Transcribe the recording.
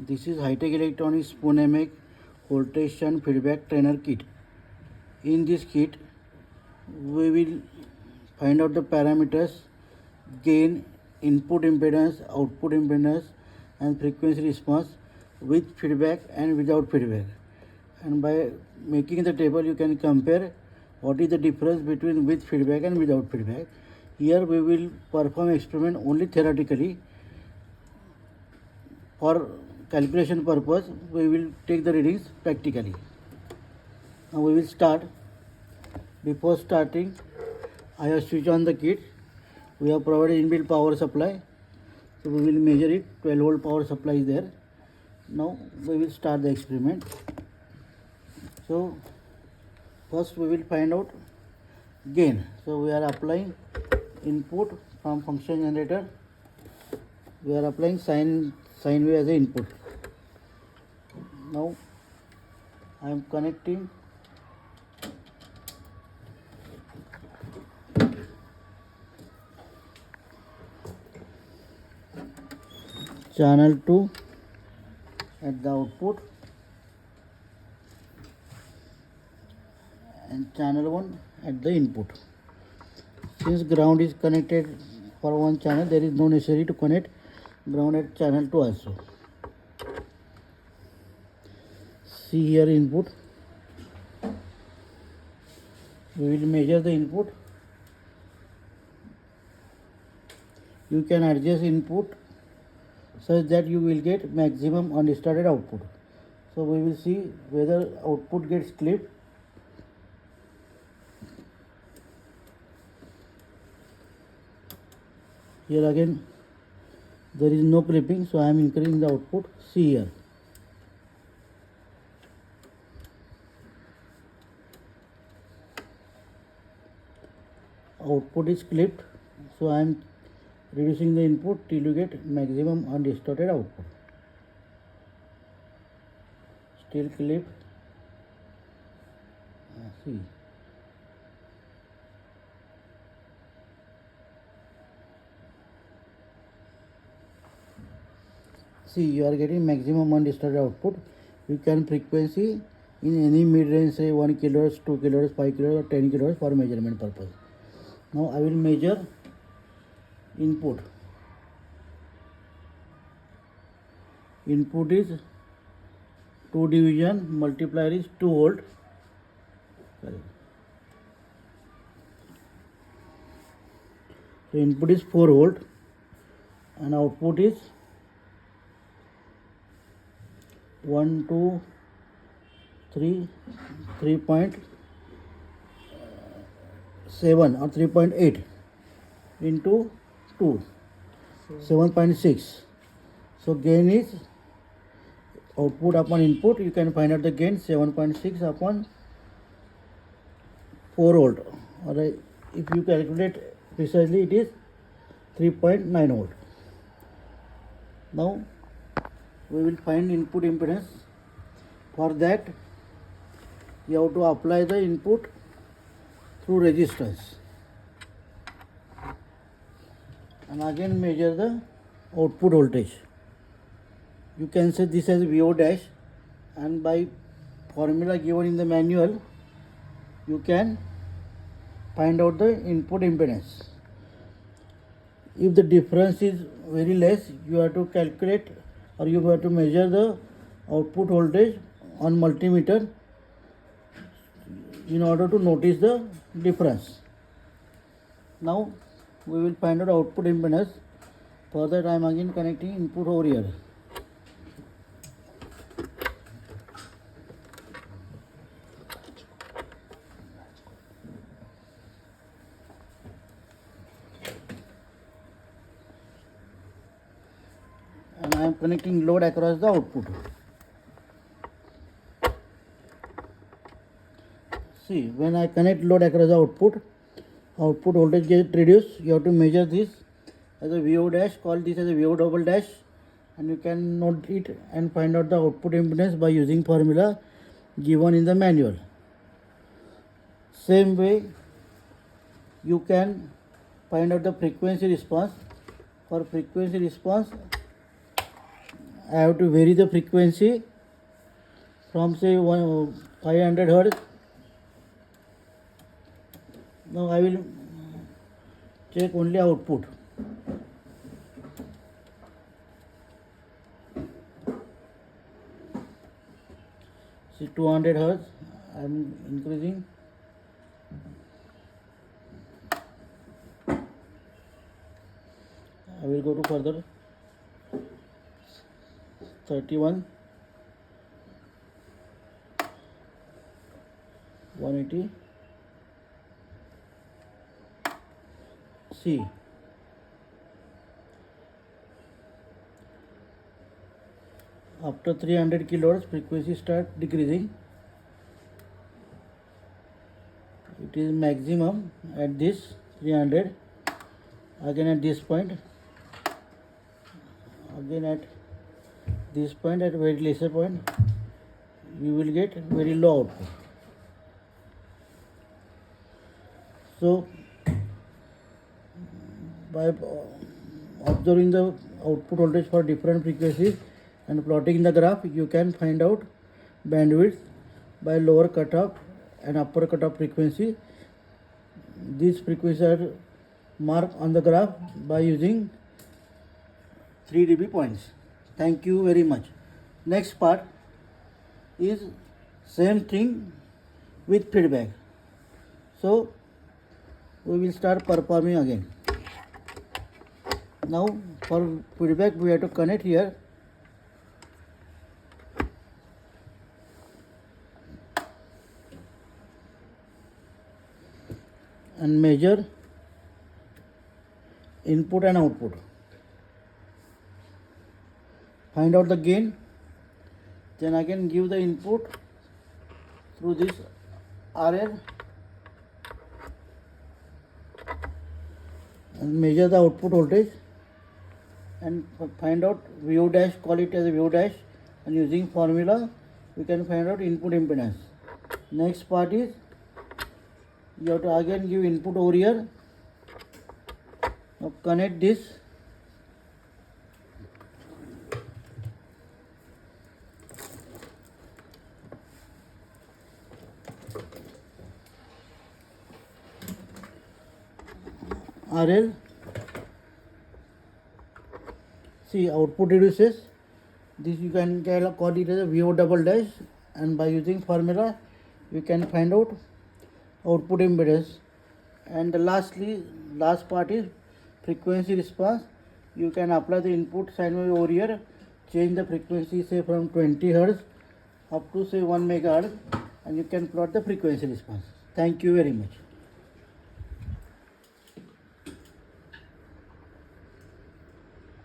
This is high-tech electronics Pune voltage shunt feedback trainer kit. In this kit, we will find out the parameters, gain, input impedance, output impedance, and frequency response with feedback and without feedback. And by making the table, you can compare what is the difference between with feedback and without feedback. Here we will perform experiment only theoretically. For calculation purpose, we will take the readings practically. Now we will start. Before starting, I have switched on the kit. We have provided inbuilt power supply. So we will measure it. 12 volt power supply is there. Now we will start the experiment. So first we will find out gain. So we are applying input from function generator. We are applying sine wave as an input. Now I am connecting channel 2 at the output and channel 1 at the input. Since ground is connected for one channel, there is no necessary to connect ground at channel 2 also. See here input. We will measure the input. You can adjust input such that you will get maximum undistorted output. So we will see whether output gets clipped. Here again there is no clipping, so I am increasing the output. See here. Output is clipped, so I am reducing the input till you get maximum undistorted output. Still clipped. See. See, you are getting maximum undistorted output. You can frequency in any mid-range, say 1 kHz, 2 kHz, 5 kHz or 10 kHz for measurement purpose. Now I will measure input. Input is 2 division, multiplier is 2 volt. So input is 4 volt and output is 1, 2, 3, 3.7 or 3.8 into 2, 7.6. So gain is output upon input. You can find out the gain 7.6 upon 4 volt. Or if you calculate precisely, it is 3.9 volt. Now we will find input impedance. For that, you have to apply the input through resistance and again measure the output voltage. You can say this as VO dash, and by formula given in the manual you can find out the input impedance. If the difference is very less, you have to calculate or you have to measure the output voltage on multimeter in order to notice the difference. Now we will find out output impedance. For that I am again connecting input over here. And I am connecting load across the output. See, when I connect load across the output voltage gets reduced. You have to measure this as a VO dash, call this as a VO double dash, and you can note it and find out the output impedance by using formula given in the manual. Same way, you can find out the frequency response. For frequency response, I have to vary the frequency from say 500 hertz. Now I will check only output. See 200 hertz. I am increasing. I will go to further 31, 180. See, after 300 kilohertz frequency start decreasing. It is maximum at this 300. Again at this point. Again at this point, at very lesser point, you will get very low output. So by observing the output voltage for different frequencies and plotting the graph, you can find out bandwidth by lower cutoff and upper cutoff frequency. These frequencies are marked on the graph by using 3 dB points. Thank you very much. Next part is same thing with feedback. So we will start performing again. Now for feedback we have to connect here and measure input and output. Find out the gain, then again give the input through this RL and measure the output voltage and find out VO dash, call it as a VO dash, and using formula we can find out input impedance. Next part is you have to again give input over here. Now connect this RL. See, output reduces. This you can call it as a VO double dash, and by using formula you can find out output impedance. And lastly, last part is frequency response. You can apply the input sine wave over here, change the frequency say from 20 hertz up to say 1 megahertz, and you can plot the frequency response. Thank you very much.